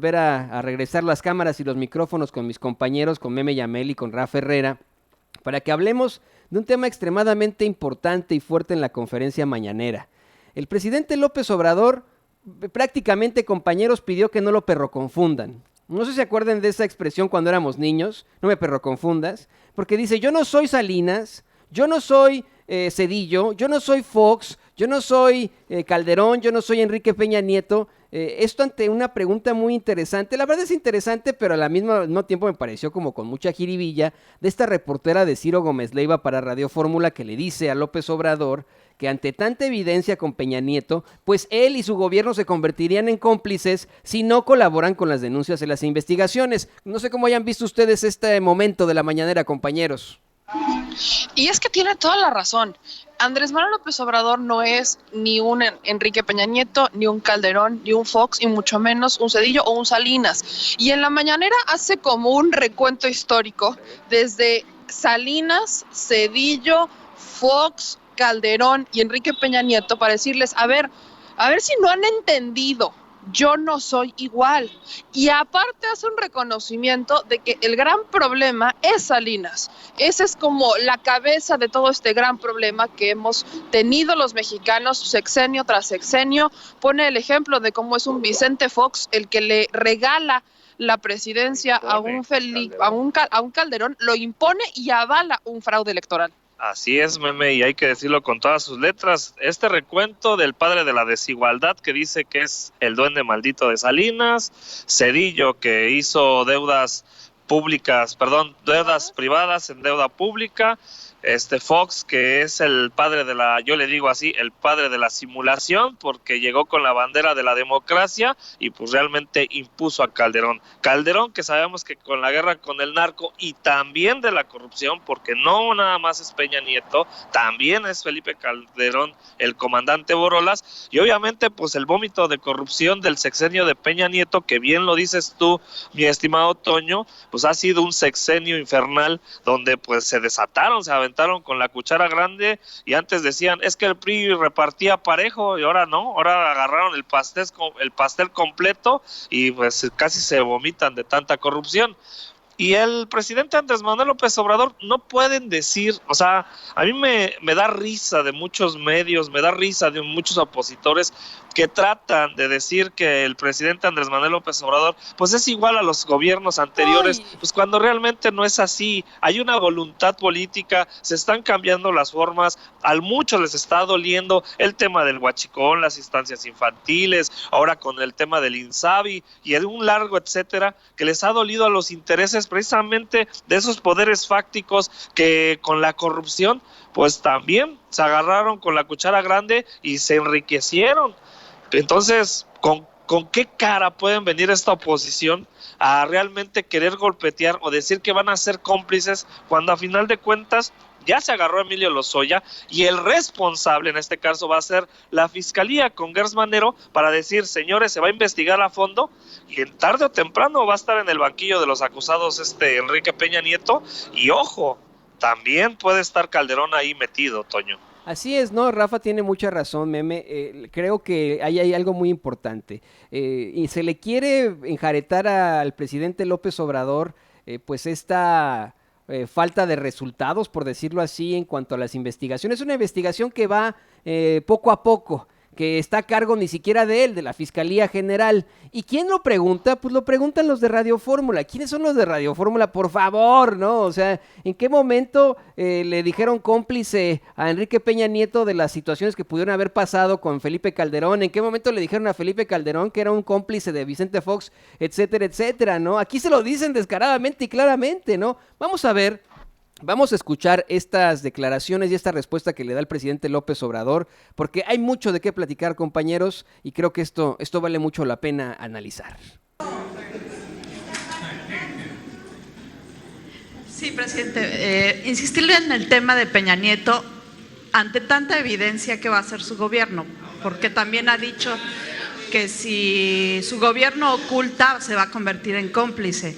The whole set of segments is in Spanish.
volver a regresar las cámaras y los micrófonos con mis compañeros, con Meme Yamel y con Rafa Herrera, para que hablemos de un tema extremadamente importante y fuerte en la conferencia mañanera. El presidente López Obrador, prácticamente, compañeros, pidió que no lo perroconfundan. No sé si se acuerdan de esa expresión cuando éramos niños, no me perroconfundas, porque dice, yo no soy Salinas, yo no soy Cedillo, yo no soy Fox, yo no soy Calderón, yo no soy Enrique Peña Nieto. Esto ante una pregunta muy interesante, la verdad es interesante, pero al mismo tiempo me pareció como con mucha jiribilla, de esta reportera de Ciro Gómez Leiva para Radio Fórmula que le dice a López Obrador que ante tanta evidencia con Peña Nieto, pues él y su gobierno se convertirían en cómplices si no colaboran con las denuncias y las investigaciones. No sé cómo hayan visto ustedes este momento de la mañanera, compañeros. Y es que tiene toda la razón. Andrés Manuel López Obrador no es ni un Enrique Peña Nieto, ni un Calderón, ni un Fox, y mucho menos un Cedillo o un Salinas. Y en la mañanera hace como un recuento histórico desde Salinas, Cedillo, Fox, Calderón y Enrique Peña Nieto para decirles, a ver si no han entendido. Yo no soy igual. Y aparte hace un reconocimiento de que el gran problema es Salinas. Esa es como la cabeza de todo este gran problema que hemos tenido los mexicanos sexenio tras sexenio. Pone el ejemplo de cómo es un Vicente Fox el que le regala la presidencia a un Calderón, lo impone y avala un fraude electoral. Así es, Meme, y hay que decirlo con todas sus letras. Este recuento del padre de la desigualdad que dice que es el duende maldito de Salinas, Cedillo que hizo deudas privadas en deuda pública, Fox que es el padre de la, yo le digo así, el padre de la simulación, porque llegó con la bandera de la democracia y pues realmente impuso a Calderón que sabemos que con la guerra con el narco y también de la corrupción, porque no nada más es Peña Nieto, también es Felipe Calderón el comandante Borolas, y obviamente pues el vómito de corrupción del sexenio de Peña Nieto, que bien lo dices tú, mi estimado Toño, pues ha sido un sexenio infernal donde pues se aventaron con la cuchara grande, y antes decían es que el PRI repartía parejo y ahora no, ahora agarraron el pastel completo y pues casi se vomitan de tanta corrupción. Y el presidente Andrés Manuel López Obrador no pueden decir, o sea, a mí me da risa de muchos medios, me da risa de muchos opositores que tratan de decir que el presidente Andrés Manuel López Obrador pues es igual a los gobiernos anteriores, pues cuando realmente no es así. Hay una voluntad política, se están cambiando las formas, a muchos les está doliendo el tema del huachicol, las instancias infantiles, ahora con el tema del INSABI y de un largo etcétera, que les ha dolido a los intereses precisamente de esos poderes fácticos que con la corrupción pues también se agarraron con la cuchara grande y se enriquecieron. Entonces, ¿con qué cara pueden venir esta oposición a realmente querer golpetear o decir que van a ser cómplices cuando a final de cuentas ya se agarró a Emilio Lozoya y el responsable en este caso va a ser la fiscalía con Gers Manero para decir, señores, se va a investigar a fondo y en tarde o temprano va a estar en el banquillo de los acusados Enrique Peña Nieto y ojo, también puede estar Calderón ahí metido, Toño. Así es, ¿no? Rafa tiene mucha razón, Meme. Creo que hay algo muy importante. Y se le quiere enjaretar al presidente López Obrador, pues esta falta de resultados, por decirlo así, en cuanto a las investigaciones. Es una investigación que va poco a poco, que está a cargo ni siquiera de él, de la Fiscalía General. ¿Y quién lo pregunta? Pues lo preguntan los de Radio Fórmula. ¿Quiénes son los de Radio Fórmula? Por favor, ¿no? O sea, ¿en qué momento le dijeron cómplice a Enrique Peña Nieto de las situaciones que pudieron haber pasado con Felipe Calderón? ¿En qué momento le dijeron a Felipe Calderón que era un cómplice de Vicente Fox, etcétera, etcétera, ¿no? Aquí se lo dicen descaradamente y claramente, ¿no? Vamos a ver. Vamos a escuchar estas declaraciones y esta respuesta que le da el presidente López Obrador, porque hay mucho de qué platicar, compañeros, y creo que esto vale mucho la pena analizar. Sí, presidente. Insistirle en el tema de Peña Nieto ante tanta evidencia que va a hacer su gobierno, porque también ha dicho que si su gobierno oculta se va a convertir en cómplice.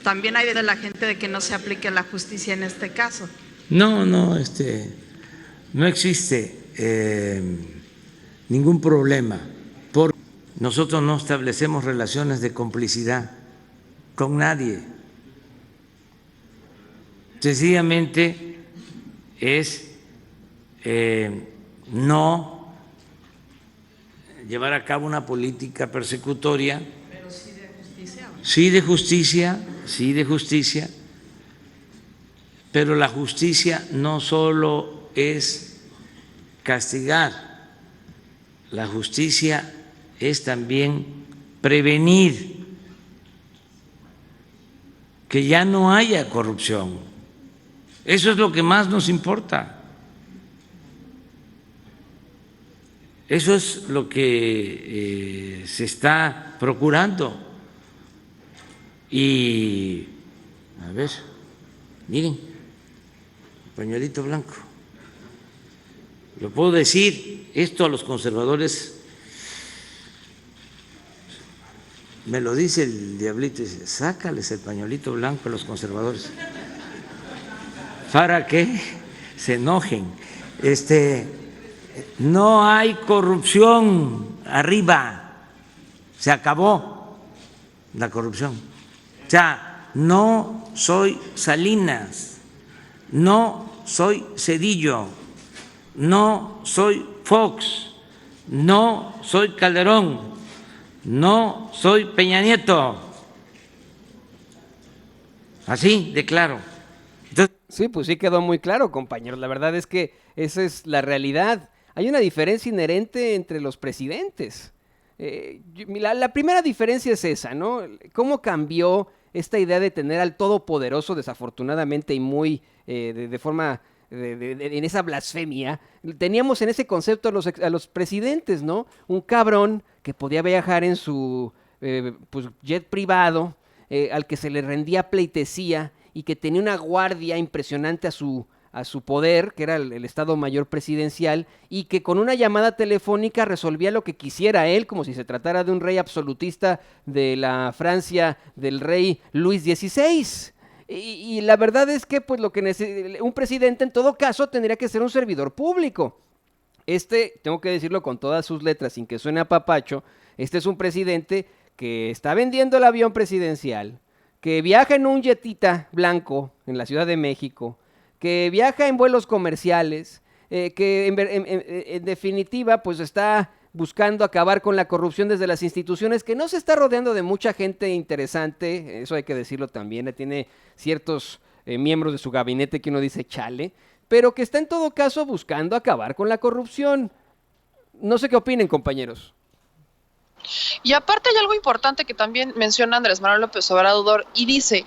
También hay de la gente de que no se aplique la justicia en este caso. No, no existe ningún problema por nosotros no establecemos relaciones de complicidad con nadie. Sencillamente es no llevar a cabo una política persecutoria. Pero sí de justicia. Sí de justicia, pero la justicia no solo es castigar, la justicia es también prevenir que ya no haya corrupción. Eso es lo que más nos importa. Eso es lo que se está procurando. Y, a ver, miren, pañuelito blanco. Lo puedo decir, esto a los conservadores, me lo dice el diablito, dice, sácales el pañuelito blanco a los conservadores, para que se enojen. No hay corrupción arriba, se acabó la corrupción. O sea, no soy Salinas, no soy Zedillo, no soy Fox, no soy Calderón, no soy Peña Nieto. Así de claro. Entonces, Sí, pues sí quedó muy claro, compañeros. La verdad es que esa es la realidad. Hay una diferencia inherente entre los presidentes. La primera diferencia es esa, ¿no? ¿Cómo cambió esta idea de tener al todopoderoso, desafortunadamente y muy de forma, en esa blasfemia? Teníamos en ese concepto a los presidentes, ¿no? Un cabrón que podía viajar en su pues, jet privado, al que se le rendía pleitesía y que tenía una guardia impresionante a su poder, que era el Estado Mayor Presidencial, y que con una llamada telefónica resolvía lo que quisiera él, como si se tratara de un rey absolutista de la Francia del rey Luis XVI. Y la verdad es que pues un presidente en todo caso tendría que ser un servidor público. Tengo que decirlo con todas sus letras, sin que suene a papacho, es un presidente que está vendiendo el avión presidencial, que viaja en un jetita blanco en la Ciudad de México, que viaja en vuelos comerciales, que en definitiva pues está buscando acabar con la corrupción desde las instituciones, que no se está rodeando de mucha gente interesante, eso hay que decirlo también, tiene ciertos miembros de su gabinete que uno dice chale, pero que está en todo caso buscando acabar con la corrupción. No sé qué opinen, compañeros. Y aparte hay algo importante que también menciona Andrés Manuel López Obrador y dice,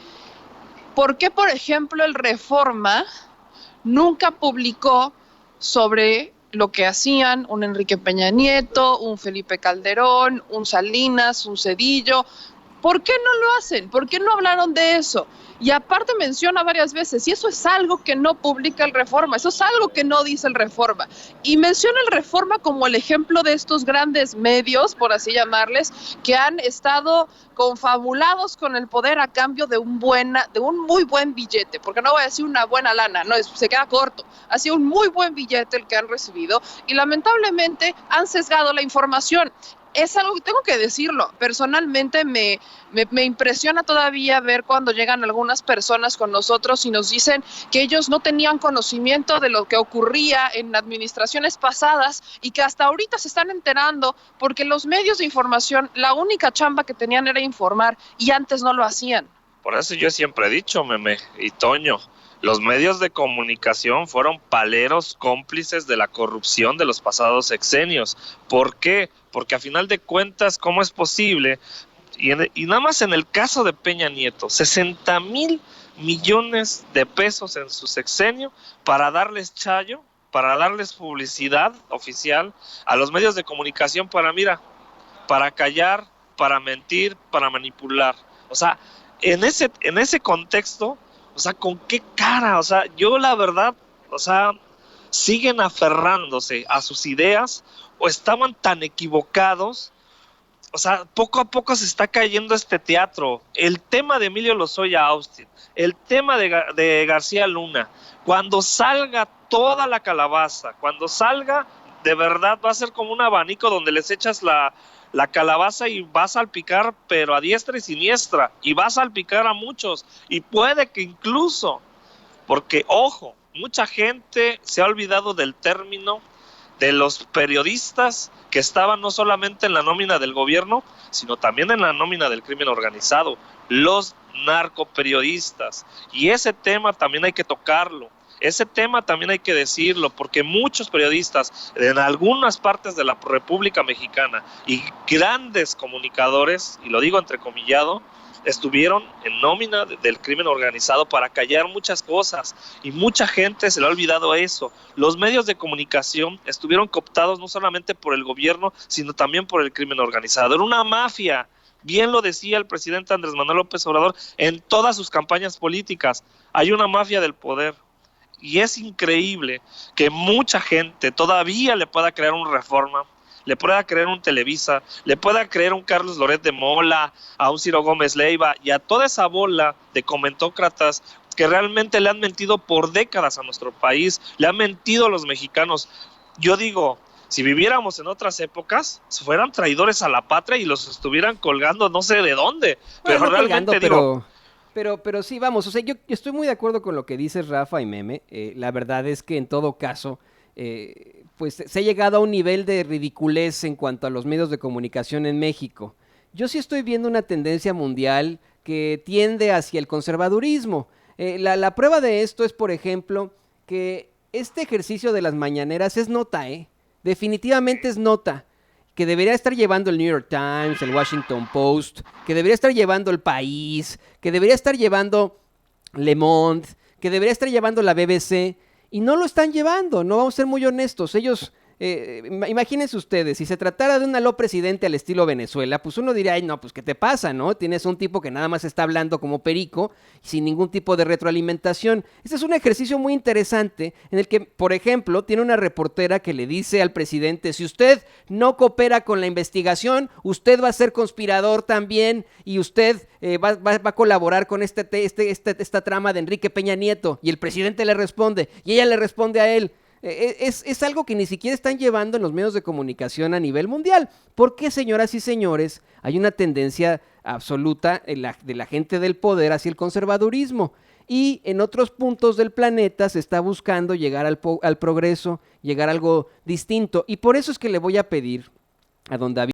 ¿por qué, por ejemplo, el Reforma nunca publicó sobre lo que hacían un Enrique Peña Nieto, un Felipe Calderón, un Salinas, un Zedillo? ¿Por qué no lo hacen? ¿Por qué no hablaron de eso? Y aparte menciona varias veces, y eso es algo que no publica el Reforma, eso es algo que no dice el Reforma. Y menciona el Reforma como el ejemplo de estos grandes medios, por así llamarles, que han estado confabulados con el poder a cambio de un muy buen billete, porque no voy a decir una buena lana, no, se queda corto. Ha sido un muy buen billete el que han recibido y lamentablemente han sesgado la información. Es algo que tengo que decirlo, personalmente me impresiona todavía ver cuando llegan algunas personas con nosotros y nos dicen que ellos no tenían conocimiento de lo que ocurría en administraciones pasadas y que hasta ahorita se están enterando porque los medios de información, la única chamba que tenían era informar y antes no lo hacían. Por eso yo siempre he dicho, Meme y Toño, los medios de comunicación fueron paleros cómplices de la corrupción de los pasados sexenios. ¿Por qué? Porque a final de cuentas, ¿cómo es posible? Y nada más en el caso de Peña Nieto, 60,000 millones de pesos en su sexenio para darles chayo, para darles publicidad oficial a los medios de comunicación para callar, para mentir, para manipular. O sea, en ese contexto, o sea, ¿con qué cara? O sea, yo la verdad, o sea, siguen aferrándose a sus ideas o estaban tan equivocados. O sea, poco a poco se está cayendo este teatro. El tema de Emilio Lozoya Austin, el tema de García Luna, cuando salga toda la calabaza, cuando salga, de verdad va a ser como un abanico donde les echas la la calabaza y va a salpicar, pero a diestra y siniestra, y va a salpicar a muchos, y puede que incluso, porque ojo, mucha gente se ha olvidado del término de los periodistas que estaban no solamente en la nómina del gobierno, sino también en la nómina del crimen organizado, los narcoperiodistas. Y ese tema también hay que tocarlo, ese tema también hay que decirlo, porque muchos periodistas en algunas partes de la República Mexicana y grandes comunicadores, y lo digo entrecomillado, estuvieron en nómina del crimen organizado para callar muchas cosas, y mucha gente se le ha olvidado eso. Los medios de comunicación estuvieron cooptados no solamente por el gobierno, sino también por el crimen organizado. Era una mafia, bien lo decía el presidente Andrés Manuel López Obrador en todas sus campañas políticas. Hay una mafia del poder, y es increíble que mucha gente todavía le pueda creer una Reforma, le pueda creer un Televisa, le pueda creer un Carlos Loret de Mola, a un Ciro Gómez Leiva y a toda esa bola de comentócratas que realmente le han mentido por décadas a nuestro país, le han mentido a los mexicanos. Yo digo, si viviéramos en otras épocas, fueran traidores a la patria y los estuvieran colgando no sé de dónde, pero no realmente colgando, digo... pero sí, vamos, o sea, yo estoy muy de acuerdo con lo que dices, Rafa y Meme. La verdad es que en todo caso, pues se ha llegado a un nivel de ridiculez en cuanto a los medios de comunicación en México. Yo sí estoy viendo una tendencia mundial que tiende hacia el conservadurismo. La prueba de esto es, por ejemplo, que este ejercicio de las mañaneras es nota, definitivamente es nota, que debería estar llevando el New York Times, el Washington Post, que debería estar llevando El País, que debería estar llevando Le Monde, que debería estar llevando la BBC, y no lo están llevando, no vamos a ser muy honestos. Ellos, imagínense ustedes, si se tratara de un aló presidente al estilo Venezuela, pues uno diría, ay no, pues ¿qué te pasa, no? Tienes un tipo que nada más está hablando como perico, sin ningún tipo de retroalimentación. Este es un ejercicio muy interesante en el que, por ejemplo, tiene una reportera que le dice al presidente, si usted no coopera con la investigación, usted va a ser conspirador también y usted va a colaborar con esta trama de Enrique Peña Nieto. Y el presidente le responde, y ella le responde a él. Es algo que ni siquiera están llevando en los medios de comunicación a nivel mundial. Porque, señoras y señores, hay una tendencia absoluta de la gente del poder hacia el conservadurismo. Y en otros puntos del planeta se está buscando llegar al progreso, llegar a algo distinto. Y por eso es que le voy a pedir a don David